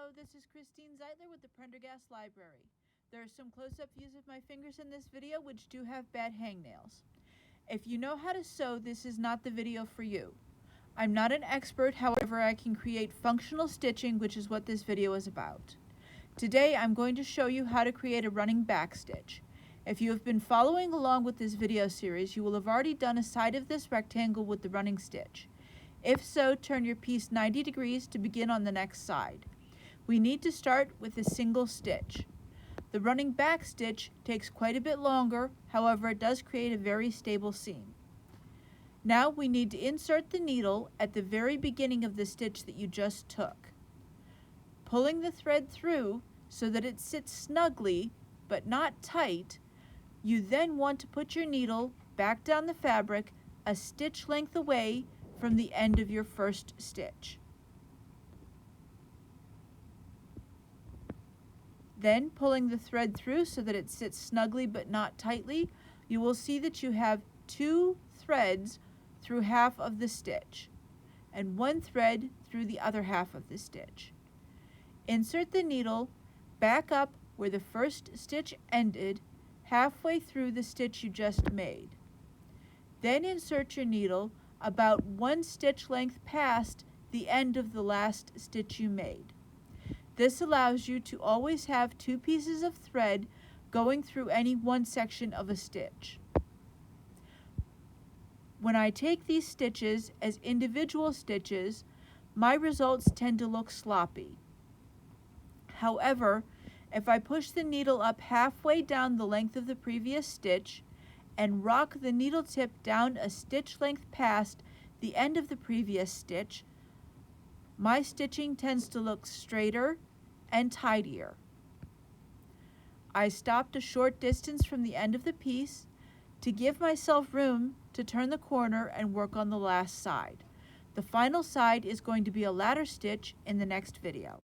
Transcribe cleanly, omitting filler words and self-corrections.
Hello, this is Christine Zeitler with the Prendergast Library. There are some close-up views of my fingers in this video which do have bad hangnails. If you know how to sew, this is not the video for you. I'm not an expert, however I can create functional stitching, which is what this video is about. Today I'm going to show you how to create a running back stitch. If you have been following along with this video series, you will have already done a side of this rectangle with the running stitch. If so, turn your piece 90 degrees to begin on the next side. We need to start with a single stitch. The running back stitch takes quite a bit longer, however it does create a very stable seam. Now we need to insert the needle at the very beginning of the stitch that you just took. Pulling the thread through so that it sits snugly but not tight, you then want to put your needle back down the fabric a stitch length away from the end of your first stitch. Then, pulling the thread through so that it sits snugly but not tightly, you will see that you have 2 threads through half of the stitch and 1 thread through the other half of the stitch. Insert the needle back up where the first stitch ended, halfway through the stitch you just made. Then insert your needle about 1 stitch length past the end of the last stitch you made. This allows you to always have 2 pieces of thread going through any one section of a stitch. When I take these stitches as individual stitches, my results tend to look sloppy. However, if I push the needle up halfway down the length of the previous stitch and rock the needle tip down a stitch length past the end of the previous stitch, my stitching tends to look straighter and tidier. I stopped a short distance from the end of the piece to give myself room to turn the corner and work on the last side. The final side is going to be a ladder stitch in the next video.